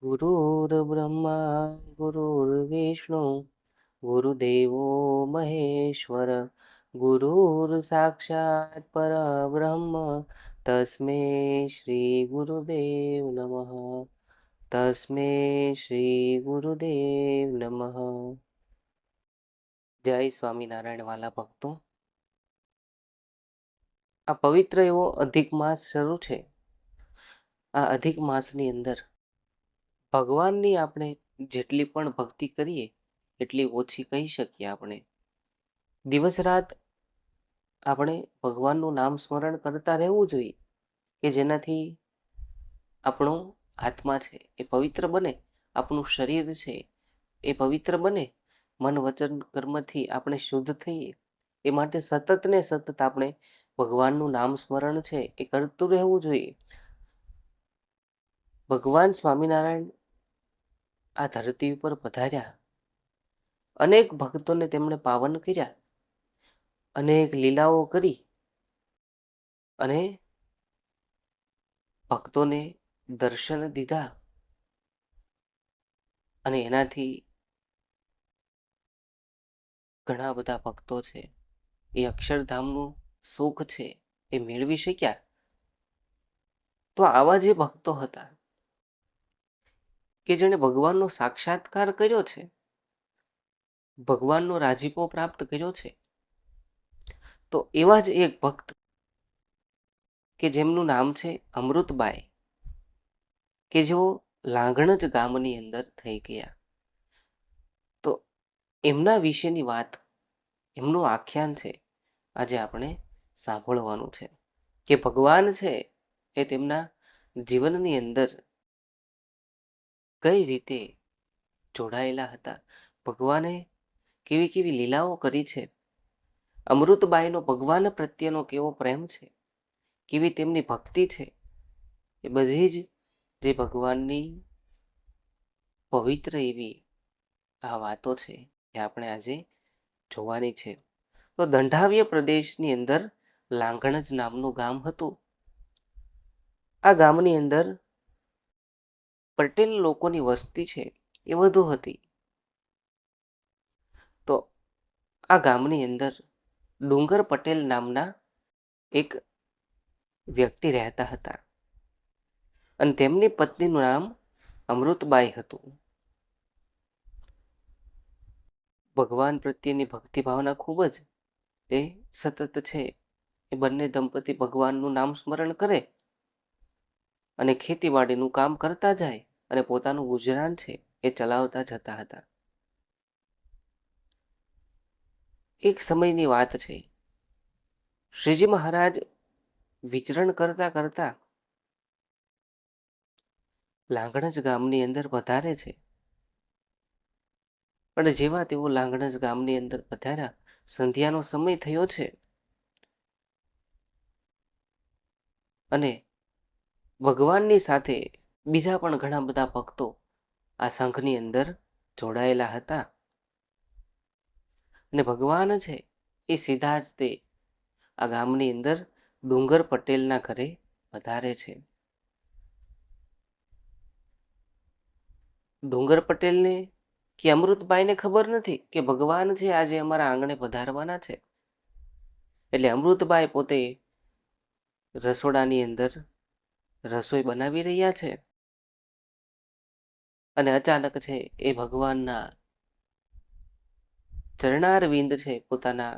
गुरुर्ब्रह्मा गुरुर्विष्णु गुरुदेवो महेश्वर गुरुर्साक्षात् परब्रह्म तस्मै श्री गुरुदेव नमः तस्मै श्री गुरुदेव नमः। જય સ્વામિનારાયણ વાલા ભક્તો, આ પવિત્ર એવો અધિક માસ શરૂ છે. આ અધિક માસની અંદર ભગવાનની આપણે જેટલી પણ ભક્તિ કરીએ એટલી ઓછી કહી શકીએ. આપણે દિવસ રાત આપણે ભગવાનનું નામ સ્મરણ કરતા રહેવું જોઈએ કે જેનાથી આપણો આત્મા છે એ પવિત્ર બને, આપણું શરીર છે એ પવિત્ર બને, મન વચન કર્મથી આપણે શુદ્ધ થઈએ. એ માટે સતત ને સતત આપણે ભગવાનનું નામ સ્મરણ છે એ કરતું રહેવું જોઈએ. ભગવાન સ્વામિનારાયણ આ ધરતી ઉપર પધાર્યા, અનેક ભક્તોને તેમણે પાવન કર્યા, અનેક લીલાઓ કરી અને ભક્તોને દર્શન દીધા અને એનાથી ઘણા બધા ભક્તો છે એ અક્ષરધામનું સુખ છે એ મેળવી શક્યા. તો આવા જે ભક્તો હતા કે જેણે ભગવાનનો સાક્ષાત્કાર કર્યો છે, ભગવાનનો રાજીપો પ્રાપ્ત કર્યો છે, તો એવા જ એક ભક્ત કે જેમનું નામ છે અમૃતબાઈ, કે જેઓ લાંગણજ ગામની અંદર થઈ ગયા. તો એમના વિશેની વાત, એમનું આખ્યાન છે આજે આપણે સાંભળવાનું છે કે ભગવાન છે એ તેમના જીવનની અંદર કઈ રીતે જોડાયેલા હતા, ભગવાને કેવી કેવી લીલાઓ કરી છે, અમૃતબાઈનો ભગવાન પ્રત્યેનો કેવો પ્રેમ છે, કેવી તેમની ભક્તિ છે, એ બધી જ જે ભગવાનની પવિત્ર એવી આ વાતો છે એ આપણે આજે જોવાની છે. તો દંઢાવ્ય પ્રદેશની અંદર લાંગણજ નામનું ગામ હતું. આ ગામની અંદર પટેલ લોકોની વસ્તી છે એ વધુ હતી. તો આ ગામની અંદર ડુંગર પટેલ નામના એક વ્યક્તિ રહેતા હતા અને તેમની પત્નીનું નામ અમૃતબાઈ હતું. ભગવાન પ્રત્યેની ભક્તિ ભાવના ખૂબ જ એ સતત છે. એ બંને દંપતી ભગવાનનું નામ સ્મરણ કરે અને ખેતીવાડીનું કામ કરતા જાય અને પોતાનું ગુજરાન છે એ ચલાવતા જતા હતા. એક સમયની વાત છે, શ્રીજી મહારાજ વિચરણ કરતા કરતા લાંગણજ ગામની અંદર પધારે છે. પણ જેવા તેઓ લાંગણજ ગામની અંદર પધાર્યા, સંધ્યાનો સમય થયો છે અને ભગવાનની સાથે બીજા પણ ઘણા બધા ભક્તો આ સંઘની અંદર જોડાયેલા હતા અને ભગવાન છે એ સીધા જ તે આ ગામની અંદર ડુંગર પટેલના ઘરે પધારે છે. ડુંગર પટેલને કે અમૃતબાઈને ખબર નથી કે ભગવાન છે આજે અમારા આંગણે પધારવાના છે. એટલે અમૃતબાઈ પોતે રસોડાની અંદર રસોઈ બનાવી રહ્યા છે અને અચાનક છે એ ભગવાનના ચરણારવિંદ છે પોતાના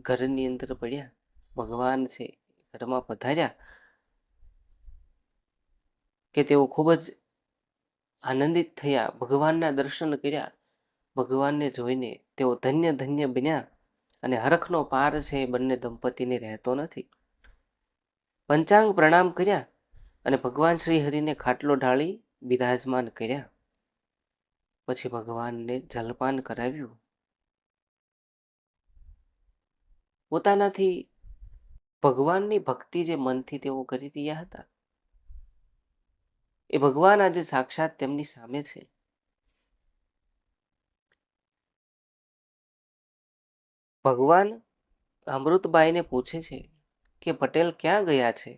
ઘરની અંદર પડ્યા. ભગવાન છે ઘરમાં પધાર્યા કે તેઓ ખૂબ જ આનંદિત થયા, ભગવાનના દર્શન કર્યા, ભગવાનને જોઈને તેઓ ધન્ય ધન્ય બન્યા અને હરખનો પાર છે બંને દંપતીને રહેતો નથી. પંચાંગ પ્રણામ કર્યા અને ભગવાન શ્રી હરિને ખાટલો ઢાળી બિરાજમાન કર્યા. પછી ભગવાનને જલપાન કરાવ્યું. પોતાનાથી ભગવાનની ભક્તિ જે મનથી તેઓ કરી રહ્યા હતા, એ ભગવાન આજે સાક્ષાત તેમની સામે છે. ભગવાન અમૃતબાઈને પૂછે છે કે પટેલ ક્યાં ગયા છે?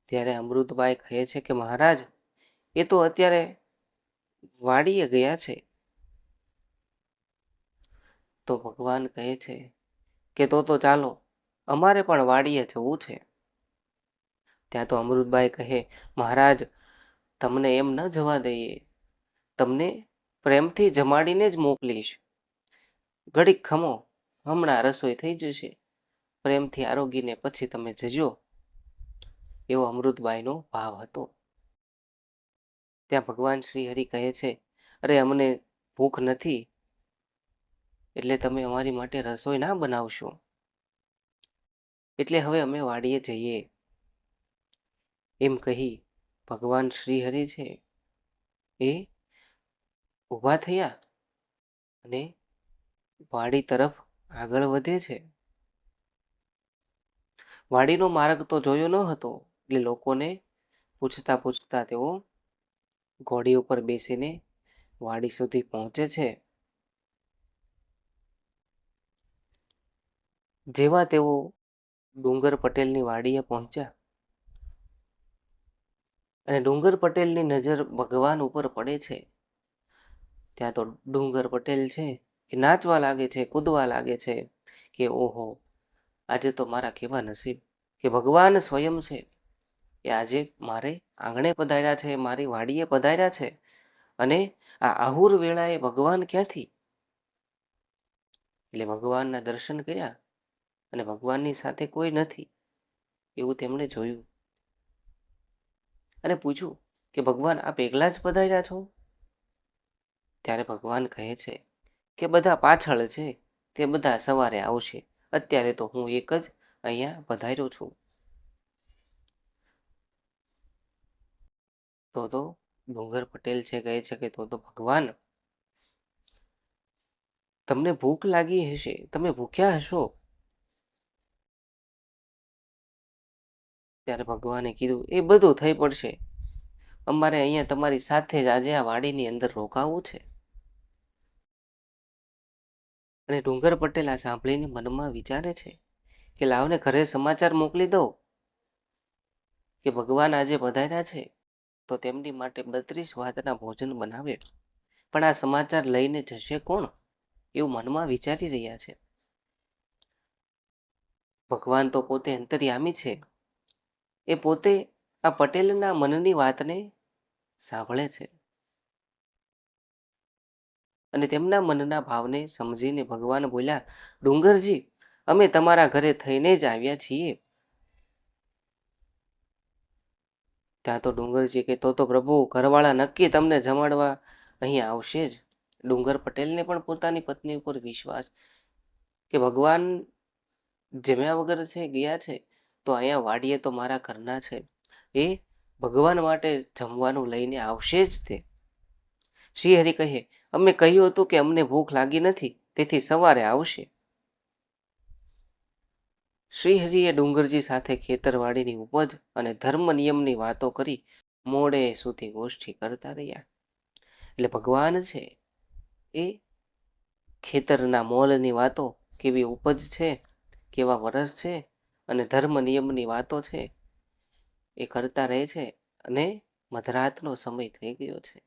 ત્યારે અમૃતબાઈ કહે છે કે મહારાજ, એ તો અત્યારે વાડીએ ગયા છે. તો ભગવાન કહે છે કે તો ચાલો, અમારે પણ વાડીએ જવું છે. ત્યાં તો અમૃતબાઈ કહે, મહારાજ, તમને એમ ન જવા દઈએ. તમને પ્રેમથી જમાડીને જ મોકલીશ. ઘડીક ખમો, હમણાં રસોઈ થઈ જશે. પ્રેમથી આરોગીને પછી તમે જજો. એવો અમૃતબાઈનો ભાવ હતો. ત્યાં ભગવાન શ્રી હરિ કહે છે, અરે અમને ભૂખ નથી, એટલે તમે અમારી માટે રસોઈ ના બનાવશો. એટલે હવે અમે વાડીએ જઈએ. એમ કહી ભગવાન શ્રી હરિ છે એ ઊભા થયા અને વાડી તરફ આગળ વધે છે. વાડીનો માર્ગ તો જોયો ન હતો, એટલે લોકોને પૂછતા પૂછતા તેઓ ઘોડી ઉપર બેસીને વાડી સુધી પહોંચે છે. જેવા તેઓ ડુંગર પટેલની વાડીએ પહોંચ્યા અને ડુંગર પટેલની નજર ભગવાન ઉપર પડે છે. ત્યાં તો ડુંગર પટેલ છે એ નાચવા લાગે છે, કૂદવા લાગે છે કે ઓહો, આજે તો મારા કેવા નસીબ કે ભગવાન સ્વયં છે એ આજે મારે આંગણે પધાર્યા છે, મારી વાડીએ પધાર્યા છે. અને આ આહુર વેળાએ ભગવાન ક્યાંથી? એટલે ભગવાનના દર્શન કર્યા અને ભગવાનની સાથે કોઈ નથી એવું તેમણે જોયું અને પૂછ્યું કે ભગવાન આપ એકલા જ પધાર્યા છો? ત્યારે ભગવાન કહે છે કે બધા પાછળ છે, તે બધા સવારે આવશે. અત્યારે તો હું એક જ અહીંયા પધાર્યો છું. તો ડુંગર પટેલ છે કહે છે કે તો ભગવાન, તમને ભૂખ લાગી હશે, તમે ભૂખ્યા હશો. ત્યારે ભગવાને કીધું, એ બધું થઈ પડશે. અમારે અહીંયા તમારી સાથે જ આજે આ વાડીની અંદર રોકાવું છે. અને ડુંગર પટેલ આ સાંભળીને મનમાં વિચારે છે કે લાવને ઘરે સમાચાર મોકલી દો કે ભગવાન આજે પધાર્યા છે, તો તેમની માટે 32 વાતના ભોજન બનાવે. પણ આ સમાચાર લઈને જશે કોણ, એવું મનમાં વિચારી રહ્યા છે. ભગવાન તો પોતે અંતર્યામી છે. એ પોતે આ પટેલના મનની વાતને સાંભળે છે અને તેમના મનના ભાવને સમજીને ભગવાન બોલ્યા, ડુંગરજી, અમે તમારા ઘરે થઈને જ આવ્યા છીએ. ત્યાં તો ડુંગરજી કે તો પ્રભુ, ઘરવાળા નક્કી તમને જમાડવા અહીંયા આવશે જ. ડુંગર પટેલને પણ પોતાની પત્ની ઉપર વિશ્વાસ કે ભગવાન જમ્યા વગર છે ગયા છે, તો અહીંયા વાડીએ તો મારા ઘરના છે, એ ભગવાન માટે જમવાનું લઈને આવશે જ. તે શ્રી હરિ કહે, અમે કહ્યું હતું કે અમને ભૂખ લાગી નથી, તેથી સવારે આવશે. શ્રી હરિએ ડુંગરજી સાથે ખેતરવાડીની ઉપજ અને ધર્મ નિયમની વાતો કરી મોડે સુધી ગોષ્ઠી કરતા રહ્યા. એટલે ભગવાન છે એ ખેતરના મોલની વાતો, કેવી ઉપજ છે, કેવા વરસ છે અને ધર્મ નિયમની વાતો છે એ કરતા રહે છે. અને મધરાતનો સમય થઈ ગયો છે.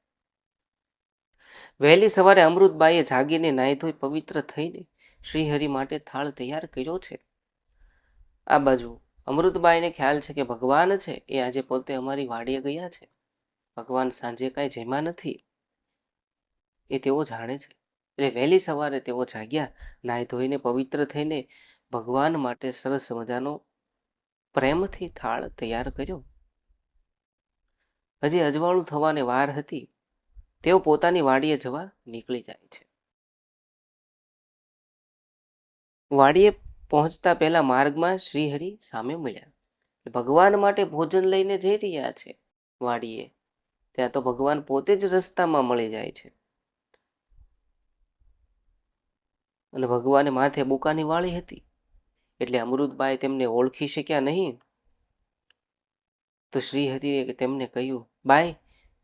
વહેલી સવારે અમૃતબાઈએ જાગીને નાહી ધોઈ પવિત્ર થઈને શ્રીહરિ માટે થાળ તૈયાર કર્યો છે. આ બાજુ અમૃતબાઈને ખ્યાલ છે કે ભગવાન છે એ આજે પોતે અમારી વાડીએ ગયા છે. ભગવાન સાંજે કાંઈ જમ્યા નથી એ તેઓ જાણે છે. એટલે વહેલી સવારે તેઓ જાગ્યા, નાહી ધોઈને પવિત્ર થઈને ભગવાન માટે સરસ મજાનો પ્રેમથી થાળ તૈયાર કર્યો. હજી અજવાળું થવાને વાર હતી. તેઓ પોતાની વાડીએ જવા નીકળી જાય છે. વાડીએ પહોંચતા પહેલા માર્ગમાં શ્રીહરિ સામે મળ્યા. ભગવાન માટે ભોજન લઈને જઈ રહ્યા છે વાડીએ. ત્યાં તો ભગવાન પોતે જ રસ્તામાં મળી જાય છે અને ભગવાને માથે બુકાની વાળી હતી, એટલે અમૃતબાઈ તેમને ઓળખી શક્યા નહીં. તો શ્રીહરિએ તેમને કહ્યું, બાઈ,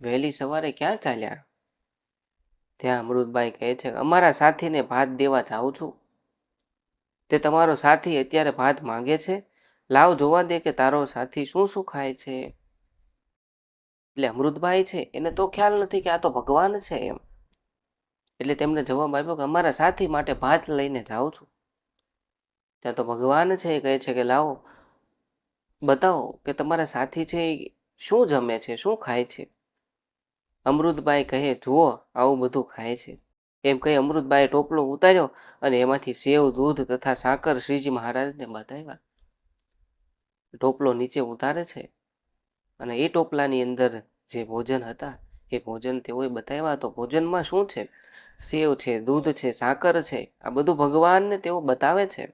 વહેલી સવારે ક્યાં ચાલ્યા? ત્યાં અમૃતબાઈ કહે છે, અમારા સાથીને ભાત દેવા જાઉં છું. તે તમારો સાથી અત્યારે ભાત માંગે છે. લાવ જોવા દે કે તારો સાથી શું શું ખાય છે. એટલે અમૃતભાઈ છે એને તો ખ્યાલ નથી કે આ તો ભગવાન છે એમ. એટલે તેમને જવાબ આપ્યો કે અમારા સાથી માટે ભાત લઈને જાઉં છું. ત્યાં તો ભગવાન છે એ કહે છે કે લાવો બતાવો કે તમારા સાથી છે એ શું જમે છે, શું ખાય છે. અમૃતભાઈ કહે જુઓ આવું બધું ખાય છે. એમ કહી અમૃતબાઈએ ટોપલો ઉતાર્યો અને એમાંથી સેવ, દૂધ તથા સાકર શ્રીજી મહારાજને બતાવ્યા. ટોપલો નીચે ઉતારે છે અને એ ટોપલાની અંદર જે ભોજન હતા એ ભોજન તેઓએ બતાવ્યા. તો ભોજનમાં શું છે? સેવ છે, દૂધ છે, સાકર છે. આ બધું ભગવાનને તેઓ બતાવે છે.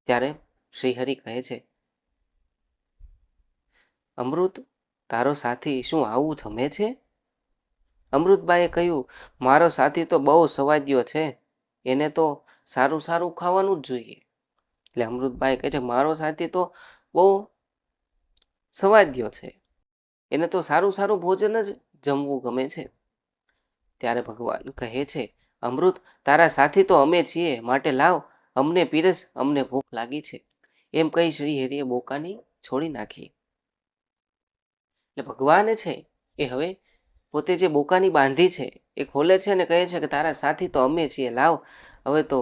ત્યારે શ્રીહરિ કહે છે અમૃત, તારો સાથી શું આવું જમે છે? અમૃતબાઈએ કહ્યું મારો સાથી તો બહુ સવાદ્યો છે, એને તો સારું સારું ખાવાનું જ જોઈએ. એટલે અમૃતબાઈ કહે છે મારો સાથી તો બહુ સવાદ્યો છે, એને તો સારું સારું ભોજન જ જમવું ગમે છે. ત્યારે ભગવાન કહે છે અમૃત, તારા સાથી તો અમે છીએ, માટે લાવ અમને પીરસ, અમને ભૂખ લાગી છે. એમ કહી શ્રી હરિએ બોકાની છોડી નાખી. એટલે ભગવાન છે એ હવે પોતે જે બોકાની બાંધી છે એ ખોલે છે અને કહે છે કે તારા સાથી તો અમે છીએ, લાવ હવે તો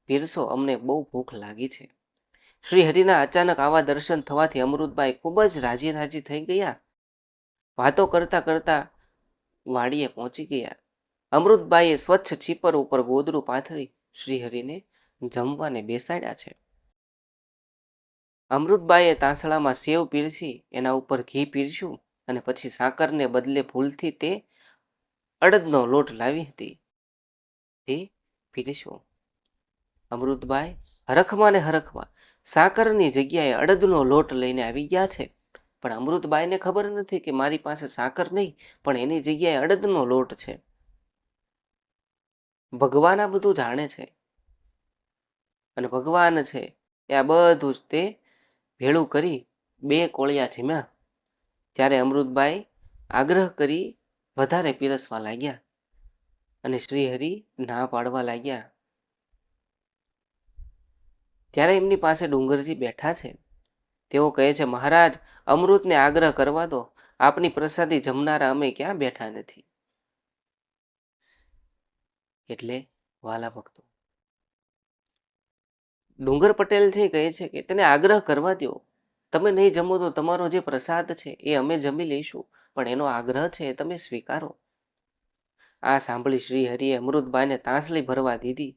પીરસો, અમને બહુ ભૂખ લાગી છે. શ્રી હરિના અચાનક આવા દર્શન થવાથી અમૃતબાઈ ખૂબ જ રાજી રાજી થઈ ગયા. વાતો કરતા કરતા વાડીએ પહોંચી ગયા. અમૃતબાઈએ સ્વચ્છ છીપર ઉપર ગોદડું પાથરી શ્રીહરિને જમવાને બેસાડ્યા છે. અમૃતબાઈએ તાંસળામાં સેવ પીરસી, એના ઉપર ઘી પીરસ્યું અને પછી સાકરને બદલે ભૂલથી તે અડદનો લોટ લાવી હતી તે પીરસ્યો. અમૃતબાઈ હરખમાં ને હરખમાં સાકરની જગ્યાએ અડદનો લોટ લઈને આવી ગયા છે. પણ અમૃતબાઈને ખબર નથી કે મારી પાસે સાકર નહીં, પણ એની જગ્યાએ અડદનો લોટ છે. ભગવાન આ બધું જાણે છે અને ભગવાન છે એ આ બધું જ તે ભેળું કરી બે કોળિયા જીમ્યા. ત્યારે અમૃતબાઈ આગ્રહ કરી વધારે પીરસવા લાગ્યા અને શ્રીહરિ ના પાડવા લાગ્યા. ત્યારે એમની પાસે ડુંગરજી બેઠા છે. તેઓ કહે છે મહારાજ, અમૃતને આગ્રહ કરવા દો, આપની પ્રસાદી જમનારા અમે ક્યાં બેઠા નથી. એટલે વાલા ભક્તો, ડુંગર પટેલ છે કહે છે કે તેને આગ્રહ કરવા દો, તમે નહીં જમો તો તમારો જે પ્રસાદ છે એ અમે જમી લઈશું, પણ એનો આગ્રહ છે એ તમે સ્વીકારો. આ સાંભળી શ્રી હરિએ અમૃતબાઈને તાંસળી ભરવા દીધી.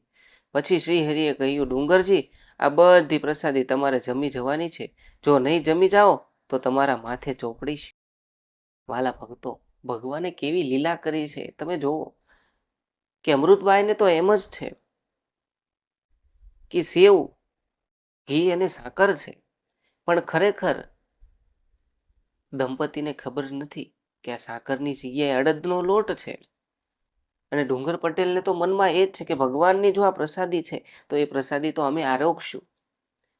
પછી શ્રી હરિએ કહ્યું ડુંગરજી, આ બધી પ્રસાદી તમારે જમી જવાની છે. જો નહીં જમી જાઓ તો તમારા માથે ચોપડીશ. વાલા ભક્તો, ભગવાને કેવી લીલા કરી છે તમે જોવો કે અમૃતબાઈને તો એમ જ છે કે સેવ, ઘી અને સાકર છે, પણ ખરેખર દંપતીને ખબર નથી કે આ સાકરની જગ્યાએ અડદનો લોટ છે. અને ડુંગર પટેલને તો મનમાં એ જ છે કે ભગવાનની જો આ પ્રસાદી છે તો એ પ્રસાદી તો અમે આરોગશું.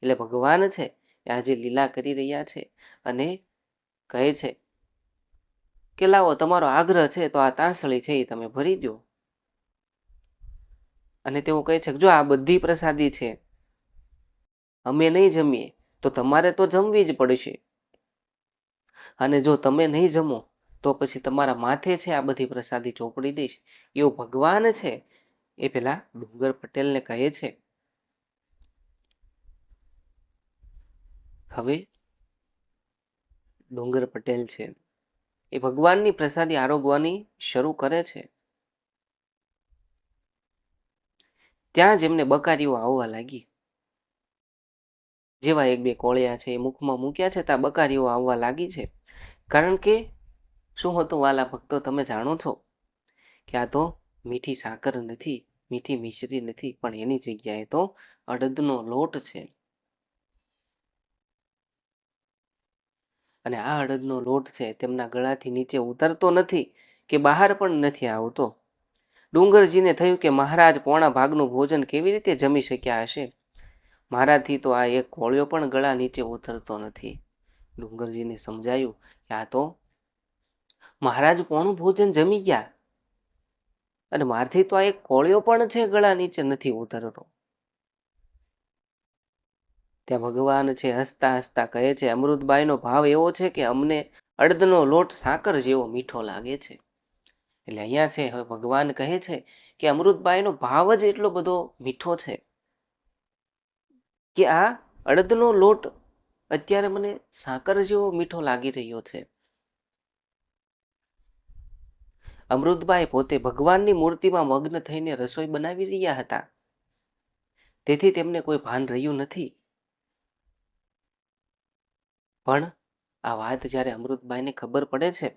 એટલે ભગવાન છે એ આજે લીલા કરી રહ્યા છે અને કહે છે કે લાવો તમારો આગ્રહ છે તો આ તાંસળી છે એ તમે ભરી દો. અને તેઓ કહે છે કે જો આ બધી પ્રસાદી છે, અમે નહીં જમીએ તો તમારે તો જમવી જ પડશે, અને જો તમે નહીં જમો તો પછી તમારા માથે છે આ બધી પ્રસાદી ચોપડી દઈશ. એવો ભગવાન છે એ પેલા ડુંગર પટેલને કહે છે. હવે ડુંગર પટેલ છે એ ભગવાનની પ્રસાદી આરોગવાની શરૂ કરે છે. ત્યાં જ એમને બકારીઓ આવવા લાગી. જેવા એક બે કોળિયા છે એ મુખમાં મૂક્યા છે ત્યાં બકારીઓ આવવા લાગી છે. કારણ કે શું હતું વાલા ભક્તો, તમે જાણો છો કે આ તો મીઠી સાકર નથી, મીઠી મિશ્રી નથી, પણ એની જગ્યાએ તો અડદનો લોટ છે. અને આ અડદનો લોટ છે તેમના ગળાથી નીચે ઉતરતો નથી કે બહાર પણ નથી આવતો. ડુંગરજીને થયું કે મહારાજ પોણા ભાગનું ભોજન કેવી રીતે જમી શક્યા હશે. મારાથી તો આ એક કોળિયો પણ ગળા નીચે ઉતરતો નથી. ડુંગરજીને સમજાયું કે આ તો મહારાજ પોણું ભોજન જમી ગયા અને મારથી તો આ એક કોળિયો પણ છે ગળા નીચે નથી ઉતરતો. ત્યાં ભગવાન છે હસતા હસતા કહે છે અમૃતબાઈનો ભાવ એવો છે કે અમને અડદનો લોટ સાકર જેવો મીઠો લાગે છે. એટલે અહીંયા છે હવે ભગવાન કહે છે કે અમૃતબાઈનો ભાવ જ એટલો બધો મીઠો છે કે આ અડદનો લોટ અત્યારે મને સાકર જેવો મીઠો લાગી રહ્યો છે. અમૃતબાઈ પોતે ભગવાનની મૂર્તિમાં મગ્ન થઈને રસોઈ બનાવી રહ્યા હતા, તેથી તેમને કોઈ ભાન રહ્યું નથી. પણ આ વાત જ્યારે અમૃતબાઈને ખબર પડે છે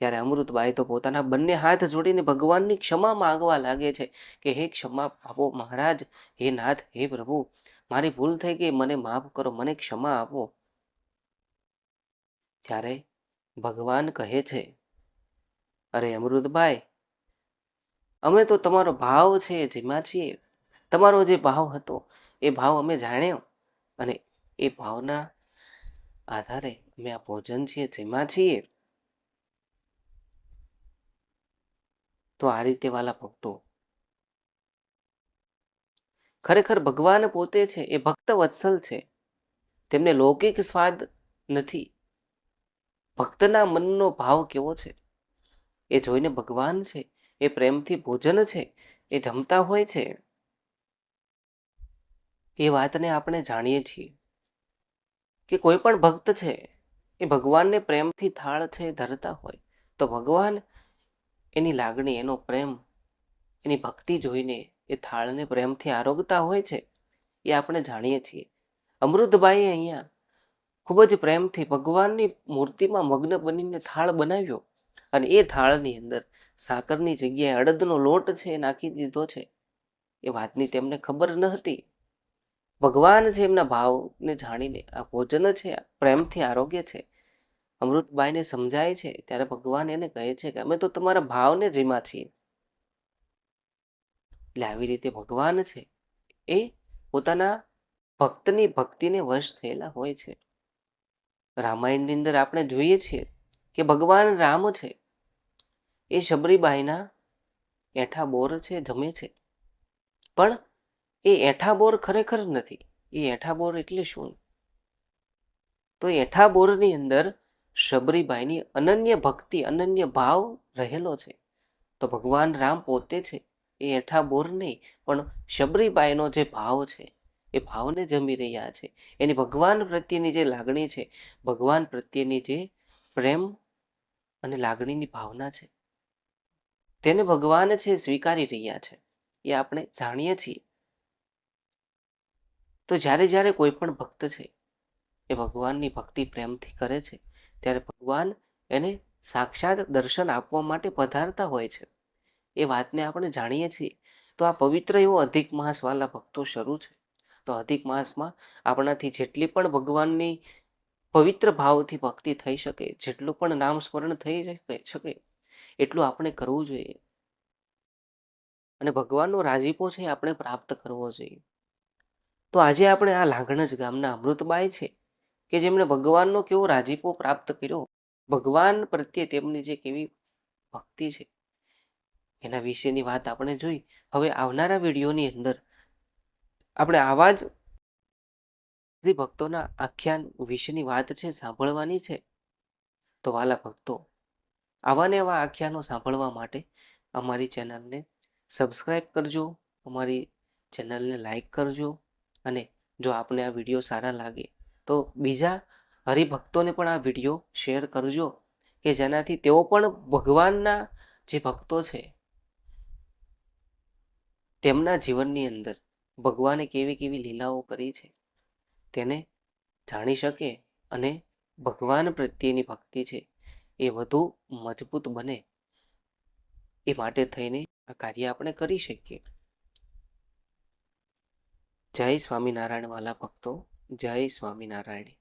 ત્યારે અમૃતબાઈ તો પોતાના બંને હાથ જોડીને ભગવાનની ક્ષમા માંગવા લાગે છે કે હે ક્ષમા આપો મહારાજ, હે નાથ, હે પ્રભુ, મારી ભૂલ થઈ ગઈ, મને માફ કરો, મને ક્ષમા આપો. ત્યારે ભગવાન કહે છે, અરે અમૃતબાઈ, અમે તો તમારો ભાવ છે જેમાં છીએ. તમારો જે ભાવ હતો એ ભાવ અમે જાણ્યો અને એ ભાવના આધારે અમે આ ભોજન છીએ જેમાં છીએ. તો આ રીતે વાલા ભક્તો, ખરેખર ભગવાન પોતે છે એ ભક્ત વત્સલ છે. તેમને લૌકિક સ્વાદ નથી. ભક્તના મનનો ભાવ કેવો છે એ જોઈને ભગવાન છે એ પ્રેમથી ભોજન છે એ જમતા હોય છે. એ વાતને આપણે જાણીએ છીએ કે કોઈ પણ ભક્ત છે એ ભગવાનને પ્રેમથી થાળ છે ધરતા હોય તો ભગવાન એની લાગણી, એનો પ્રેમ, એની ભક્તિ જોઈને એ થાળને પ્રેમથી આરોગતા હોય છે. એ આપણે જાણીએ છીએ. અમૃતબાઈએ અહીંયા ખૂબ જ પ્રેમથી ભગવાનની મૂર્તિમાં મગ્ન બનીને થાળ બનાવ્યો અને એ થાળની અંદર સાકરની જગ્યાએ અડદનો લોટ છે એ નાખી દીધો છે. એ વાતની તેમને ખબર ન હતી. ભગવાન છે એમના ભાવને જાણીને આ ભોજન છે પ્રેમથી આરોગ્ય છે. અમૃતબાઈને સમજાય છે ત્યારે ભગવાન એને કહે છે કે અમે તો તમારા ભાવને જીમાં છીએ. એટલે આવી રીતે ભગવાન છે એ પોતાના ભક્તની ભક્તિને વશ થયેલા હોય છે. રામાયણની અંદર આપણે જોઈએ છીએ કે ભગવાન રામ છે એ શબરીબાઈના એઠા બોર છે જમે છે, પણ એ એઠા બોર ખરેખર નથી. એ એઠા બોર એટલે શું? તો એઠા બોરની અંદર શબરીબાઈની અનન્ય ભક્તિ, અનન્ય ભાવ રહેલો છે. તો ભગવાન રામ પોતે છે એ એઠા બોર નહીં, પણ શબરીબાઈનો જે ભાવ છે એ ભાવને જમી રહ્યા છે. એની ભગવાન પ્રત્યેની જે લાગણી છે, ભગવાન પ્રત્યેની જે પ્રેમ અને લાગણીની ભાવના છે, તેને ભગવાન છે સ્વીકારી રહ્યા છે. એ આપણે જાણીએ છીએ. તો જ્યારે જ્યારે કોઈ પણ ભક્ત છે એ ભગવાનની ભક્તિ પ્રેમથી કરે છે ત્યારે ભગવાન એને સાક્ષાત દર્શન આપવા માટે પધારતા હોય છે. એ વાતને આપણે જાણીએ છીએ. તો આ પવિત્ર એવો અધિક માસ વાલા ભક્તો શરૂ છે. તો અધિક માસમાં આપણાથી જેટલી પણ ભગવાનની પવિત્ર ભાવથી ભક્તિ થઈ શકે, જેટલું પણ નામ સ્મરણ થઈ શકે એટલું આપણે કરવું જોઈએ અને ભગવાનનો રાજીપો છે આપણે પ્રાપ્ત કરવો જોઈએ. તો આજે આપણે આ લાંઘણજ ગામના અમૃતબાઈ છે કે જેમણે ભગવાનનો કેવો રાજીપો પ્રાપ્ત કર્યો, ભગવાન પ્રત્યે તેમની જે કેવી ભક્તિ છે એના વિશેની વાત આપણે જોઈ. હવે આવનારા વિડીયોની અંદર આપણે આવા જ ભક્તોના આખ્યાન વિશેની વાત છે સાંભળવાની છે. તો વાલા ભક્તો, આવા ને આવા આખ્યાનો સાંભળવા માટે અમારી ચેનલને સબસ્ક્રાઈબ કરજો, અમારી ચેનલને લાઈક કરજો અને જો આપને આ વિડીયો સારા લાગે તો બીજા હરિભક્તોને પણ આ વિડીયો શેર કરજો કે જેનાથી તેઓ પણ ભગવાનના જે ભક્તો છે તેમના જીવનની અંદર ભગવાને કેવી કેવી લીલાઓ કરી છે તેને જાણી શકે અને ભગવાન પ્રત્યેની ભક્તિ છે એ વધુ મજબૂત બને. એ માટે થઈને આ કાર્ય આપણે કરી શકીએ. જય સ્વામિનારાયણ વાલા ભક્તો, જય સ્વામિનારાયણ.